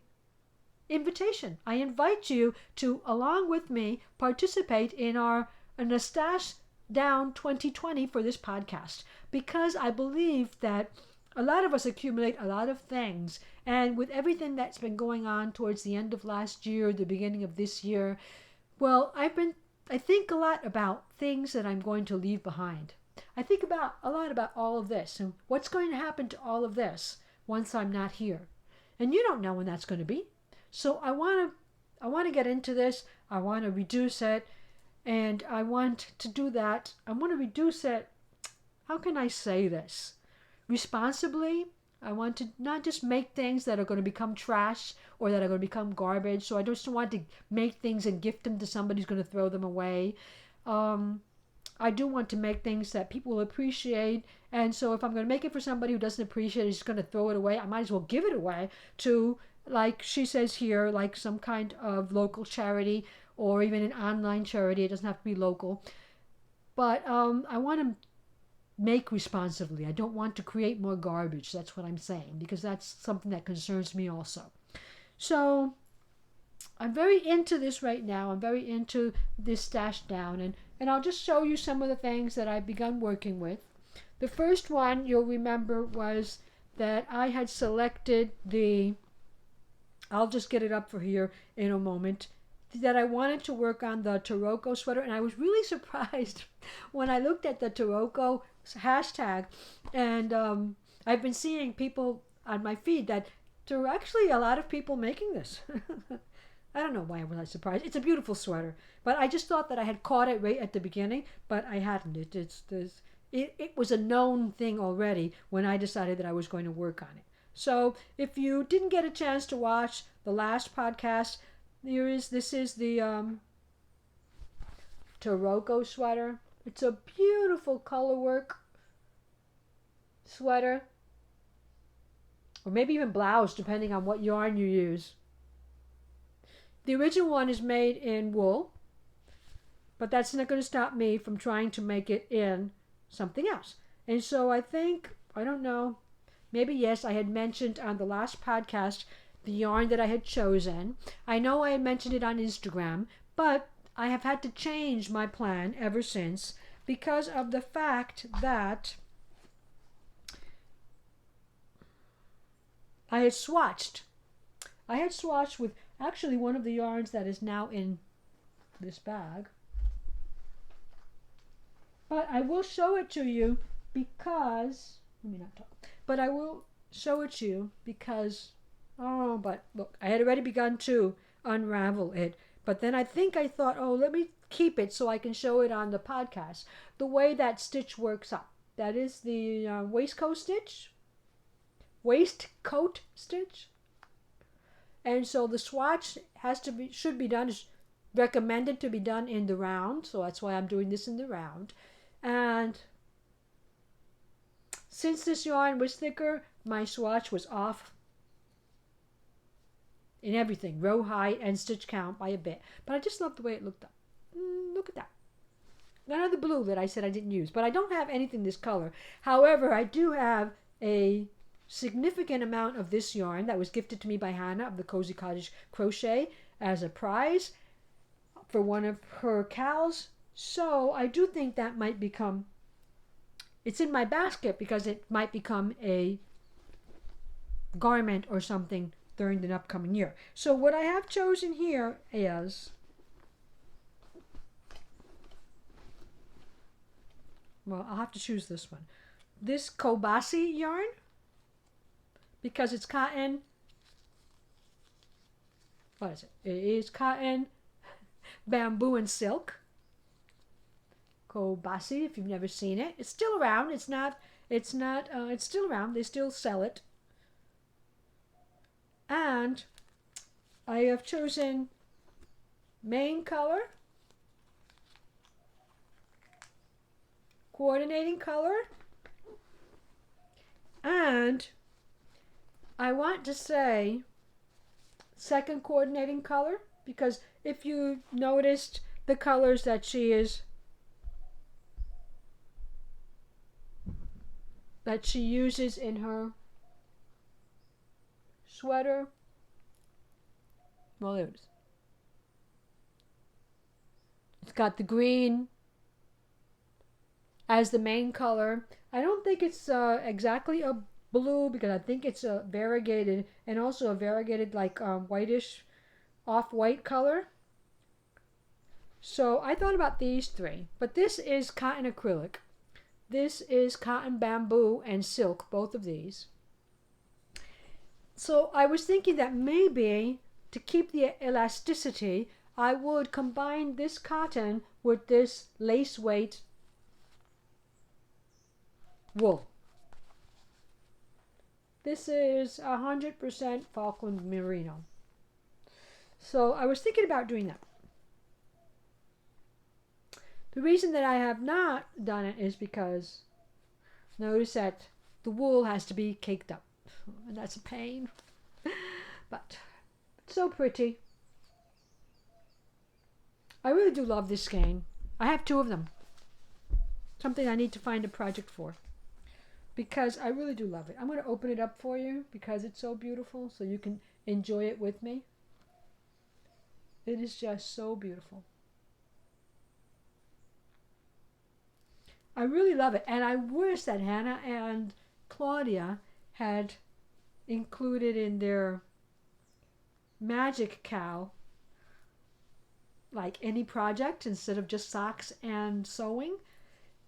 invitation. I invite you to, along with me, participate in a Stash Down 2020 for this podcast. Because I believe that a lot of us accumulate a lot of things. And with everything that's been going on towards the end of last year, the beginning of this year, well, I think a lot about things that I'm going to leave behind. I think a lot about all of this and what's going to happen to all of this once I'm not here. And you don't know when that's going to be. So I want to get into this. I want to reduce it. And I want to do that. I want to reduce it. How can I say this? Responsibly. I want to not just make things that are going to become trash or that are going to become garbage. So I just want to make things and gift them to somebody who's going to throw them away. I do want to make things that people will appreciate. And so if I'm going to make it for somebody who doesn't appreciate it, is going to throw it away, I might as well give it away to, like she says here, like some kind of local charity or even an online charity. It doesn't have to be local. But I want to make responsibly. I don't want to create more garbage. That's what I'm saying, because that's something that concerns me also. So I'm very into this right now. I'm very into this Stash Down, and I'll just show you some of the things that I've begun working with. The first one you'll remember was that I had selected I'll just get it up for here in a moment, that I wanted to work on the Taroko sweater, and I was really surprised when I looked at the Taroko hashtag, and I've been seeing people on my feed that there are actually a lot of people making this. I don't know why I was surprised. It's a beautiful sweater, but I just thought that I had caught it right at the beginning, but I hadn't. It was a known thing already when I decided that I was going to work on it. So if you didn't get a chance to watch the last podcast, this is the Taroko sweater. It's a beautiful color work. sweater, or maybe even blouse, depending on what yarn you use. The original one is made in wool, but that's not going to stop me from trying to make it in something else. And so I think, I don't know, maybe yes, I had mentioned on the last podcast the yarn that I had chosen. I know I had mentioned it on Instagram, but I have had to change my plan ever since because of the fact that I had swatched. I had swatched with actually one of the yarns that is now in this bag. But I will show it to you because, let me not talk, but I will show it to you because, oh, but look, I had already begun to unravel it. But then I think I thought, oh, let me keep it so I can show it on the podcast. The way that stitch works up. That is the waistcoat stitch. Waistcoat stitch. And so the swatch should be done, is recommended to be done in the round. So that's why I'm doing this in the round. And since this yarn was thicker, my swatch was off in everything, row height and stitch count by a bit. But I just love the way it looked up. Look at that. None of the blue that I said I didn't use. But I don't have anything this color. However, I do have a significant amount of this yarn that was gifted to me by Hannah of the Cozy Cottage Crochet as a prize for one of her cows. So I do think that might become, it's in my basket because it might become a garment or something during the upcoming year. So what I have chosen here is, well, I'll have to choose this one. This Kobasi yarn, because it's cotton. What is it? It is cotton, bamboo, and silk. Kobasi, if you've never seen it. It's still around. It's still around. They still sell it. And I have chosen main color, coordinating color, and I want to say second coordinating color, because if you noticed the colors that she uses in her sweater, well, there it is. It's got the green as the main color. I don't think it's exactly a blue, because I think it's a variegated, and also a variegated like whitish off-white color. So I thought about these three, but this is cotton acrylic. This is cotton bamboo and silk, both of these. So I was thinking that maybe to keep the elasticity, I would combine this cotton with this lace weight wool. This is 100% Falkland Merino. So I was thinking about doing that. The reason that I have not done it is because notice that the wool has to be caked up. And that's a pain. But it's so pretty. I really do love this skein. I have two of them. Something I need to find a project for, because I really do love it. I'm going to open it up for you because it's so beautiful, so you can enjoy it with me. It is just so beautiful. I really love it, and I wish that Hannah and Claudia had included in their magic cow like any project instead of just socks and sewing.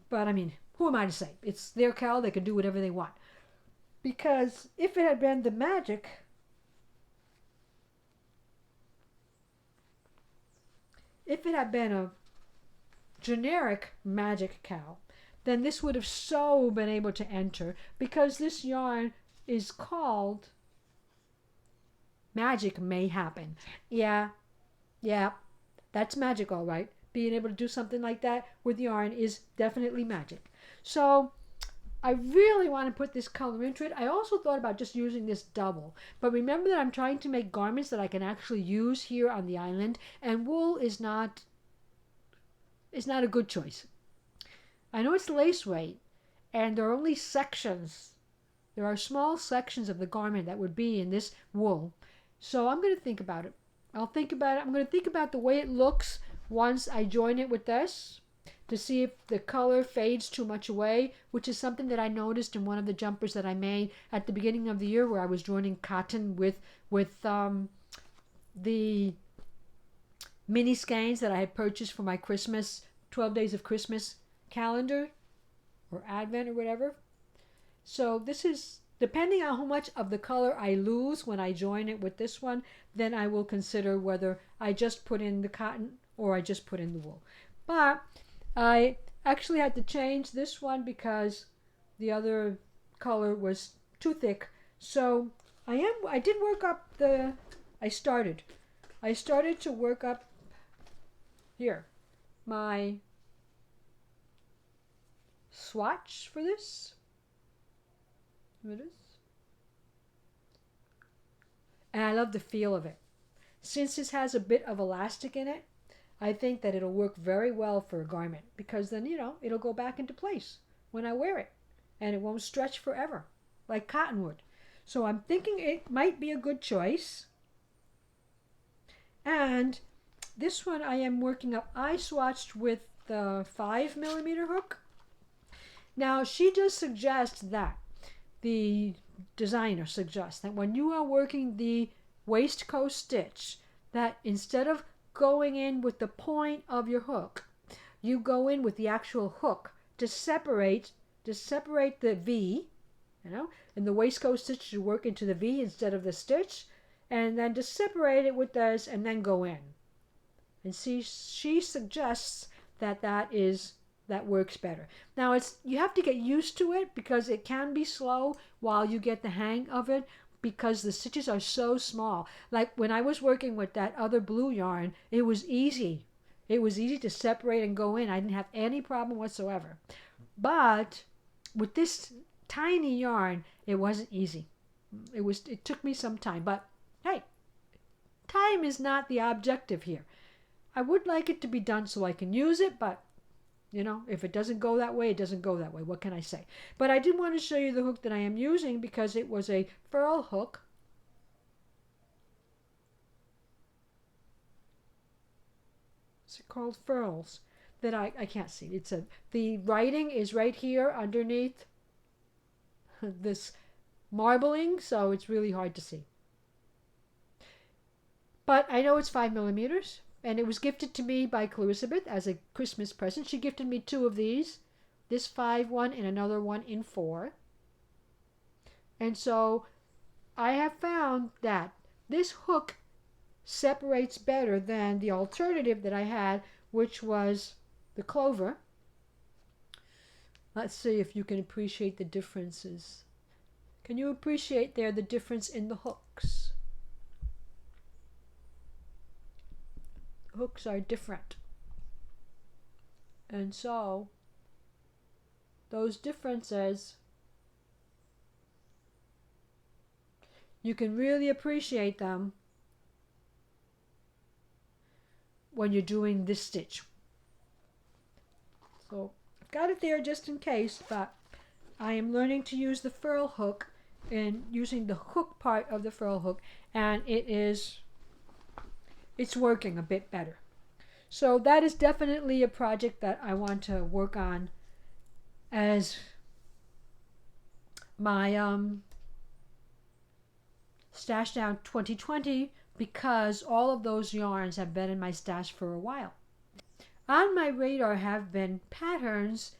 But I mean, who am I to say? It's their cow. They can do whatever they want. Because if it had been the magic, if it had been a generic magic cow, then this would have so been able to enter, because this yarn is called Magic May Happen. Yeah, that's magic, all right. Being able to do something like that with yarn is definitely magic. So I really want to put this color into it. I also thought about just using this double, but remember that I'm trying to make garments that I can actually use here on the island, and wool is not a good choice. I know it's lace weight, and there are only sections. There are small sections of the garment that would be in this wool. So I'm going to think about it. I'll think about it. I'm going to think about the way it looks once I join it with this to see if the color fades too much away, which is something that I noticed in one of the jumpers that I made at the beginning of the year, where I was joining cotton with the mini skeins that I had purchased for my Christmas 12 Days of Christmas calendar or Advent or whatever. So this is, depending on how much of the color I lose when I join it with this one, then I will consider whether I just put in the cotton or I just put in the wool. But I actually had to change this one because the other color was too thick. So I did work up I started to work up here my swatch for this. Here it is. And I love the feel of it. Since this has a bit of elastic in it, I think that it'll work very well for a garment, because then, it'll go back into place when I wear it, and it won't stretch forever like cotton would. So I'm thinking it might be a good choice. And this one I am working up. I swatched with the 5mm hook. Now she does suggest that, the designer suggests that when you are working the waistcoat stitch, that instead of going in with the point of your hook, you go in with the actual hook to separate the V, in the waistcoat stitch you work into the V instead of the stitch, and then to separate it with this and then go in. And she suggests that works better. Now you have to get used to it, because it can be slow while you get the hang of it, because the stitches are so small. Like when I was working with that other blue yarn, it was easy. It was easy to separate and go in. I didn't have any problem whatsoever. But with this tiny yarn, it wasn't easy. It took me some time, but hey, time is not the objective here. I would like it to be done so I can use it, but if it doesn't go that way, it doesn't go that way. What can I say? But I did want to show you the hook that I am using, because it was a furl hook. Is it called furls? That I can't see. The writing is right here underneath this marbling, so it's really hard to see. But I know it's 5mm. And it was gifted to me by Elizabeth as a Christmas present. She gifted me 2 of these, this 5 one and another one in 4. And so I have found that this hook separates better than the alternative that I had, which was the clover. Let's see if you can appreciate the differences. Can you appreciate there the difference in the hooks? Hooks are different, and so those differences, you can really appreciate them when you're doing this stitch. So I've got it there just in case, but I am learning to use the furl hook and using the hook part of the furl hook, and it's working a bit better. So that is definitely a project that I want to work on as my Stash Down 2020, because all of those yarns have been in my stash for a while. On my radar have been patterns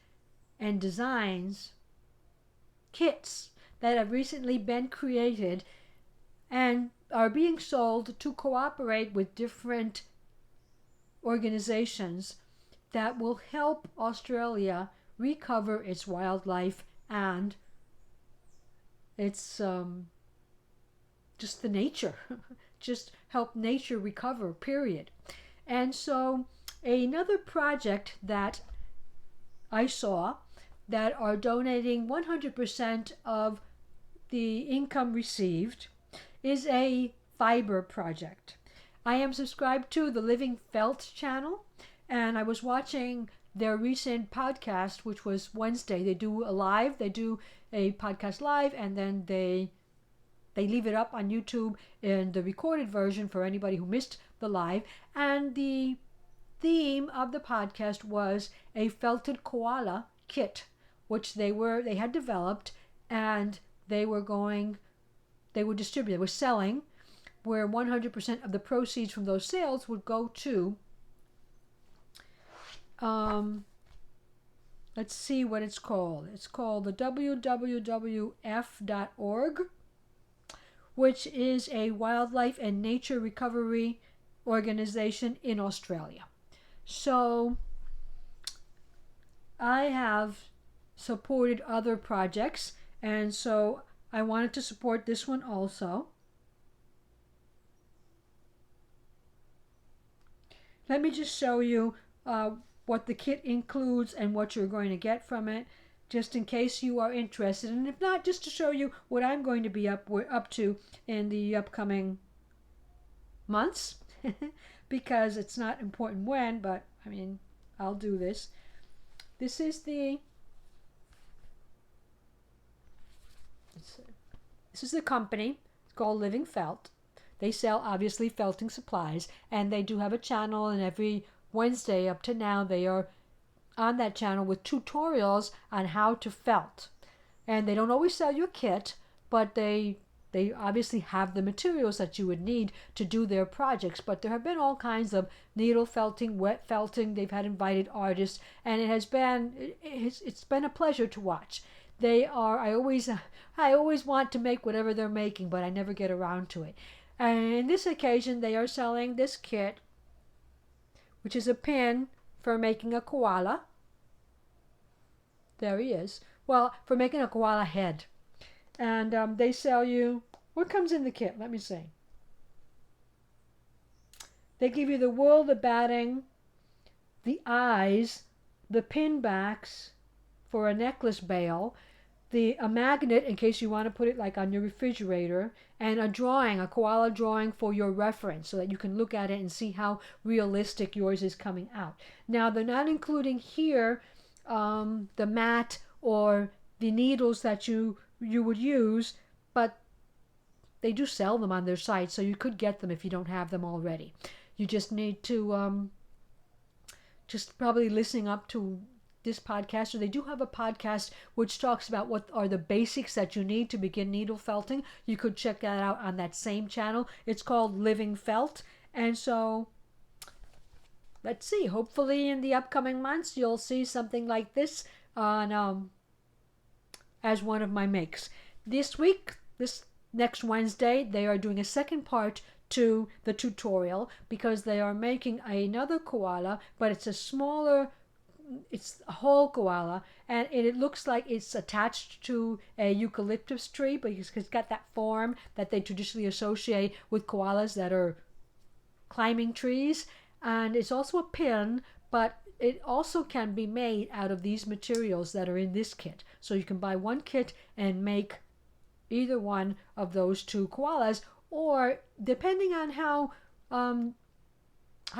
and designs, kits that have recently been created and are being sold to cooperate with different organizations that will help Australia recover its wildlife and its just the nature, just help nature recover, period. And so another project that I saw that are donating 100% of the income received is a fiber project. I am subscribed to the Living Felt channel, and I was watching their recent podcast, which was Wednesday. They do a podcast live, and then they leave it up on YouTube in the recorded version for anybody who missed the live. And the theme of the podcast was a felted koala kit, which they had developed, and they were distributing, they were selling, where 100% of the proceeds from those sales would go to, let's see what it's called. It's called the WWWF.org, which is a wildlife and nature recovery organization in Australia. So I have supported other projects, and so I wanted to support this one also. Let me just show you what the kit includes and what you're going to get from it, just in case you are interested, and if not, just to show you what I'm going to be up to in the upcoming months, because it's not important when, but I mean, I'll do this. This is the company. It's called Living Felt. They sell, obviously, felting supplies, and they do have a channel, and every Wednesday up to now they are on that channel with tutorials on how to felt. And they don't always sell you a kit, but they obviously have the materials that you would need to do their projects. But there have been all kinds of needle felting, wet felting. They've had invited artists, and it's been a pleasure to watch. I always want to make whatever they're making, but I never get around to it. And in this occasion, they are selling this kit, which is a pin for making a koala. There he is. Well, for making a koala head. And they sell you, what comes in the kit? Let me see. They give you the wool, the batting, the eyes, the pin backs for a necklace bail, a magnet in case you want to put it like on your refrigerator, and a koala drawing for your reference so that you can look at it and see how realistic yours is coming out. Now, they're not including here the mat or the needles that you would use, but they do sell them on their site, so you could get them if you don't have them already. You just need to just probably listening up to this podcast, or they do have a podcast which talks about what are the basics that you need to begin needle felting. You could check that out on that same channel. It's called Living Felt. And so let's see, hopefully in the upcoming months you'll see something like this on as one of my makes. This next Wednesday, they are doing a second part to the tutorial, because they are making another koala, but it's a whole koala, and it looks like it's attached to a eucalyptus tree, because it's got that form that they traditionally associate with koalas that are climbing trees. And it's also a pin, but it also can be made out of these materials that are in this kit. So you can buy one kit and make either one of those two koalas, or depending on how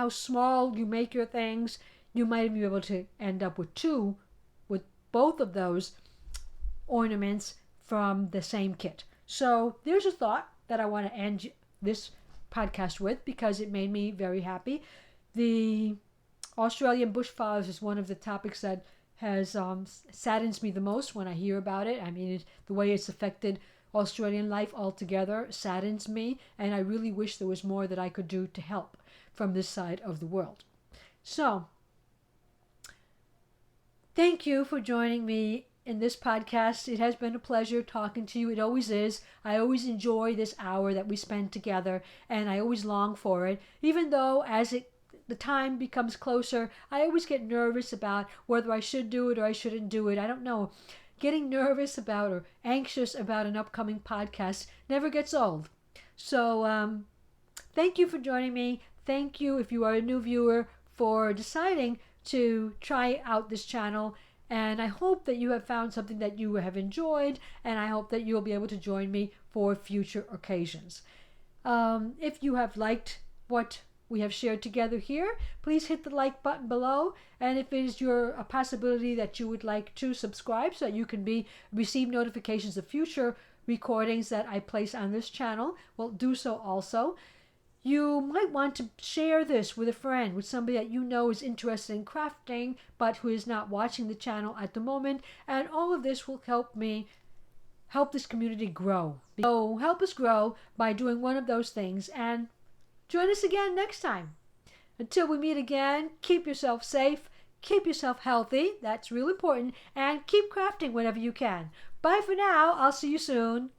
small you make your things, you might be able to end up with both of those ornaments from the same kit. So there's a thought that I want to end this podcast with, because it made me very happy. The Australian bushfires is one of the topics that has saddens me the most when I hear about it. I mean, the way it's affected Australian life altogether saddens me, and I really wish there was more that I could do to help from this side of the world. So thank you for joining me in this podcast. It has been a pleasure talking to you. It always is. I always enjoy this hour that we spend together, and I always long for it. Even though the time becomes closer, I always get nervous about whether I should do it or I shouldn't do it. I don't know. Getting nervous about or anxious about an upcoming podcast never gets old. So thank you for joining me. Thank you, if you are a new viewer, for deciding to try out this channel. And I hope that you have found something that you have enjoyed, and I hope that you'll be able to join me for future occasions. If you have liked what we have shared together here, please hit the like button below. And if it is a possibility that you would like to subscribe so that you can receive notifications of future recordings that I place on this channel, well, do so also. You might want to share this with a friend, with somebody that you know is interested in crafting but who is not watching the channel at the moment, and all of this will help me help this community grow. So help us grow by doing one of those things, and join us again next time. Until we meet again, keep yourself safe, keep yourself healthy, that's real important, and keep crafting whenever you can. Bye for now, I'll see you soon.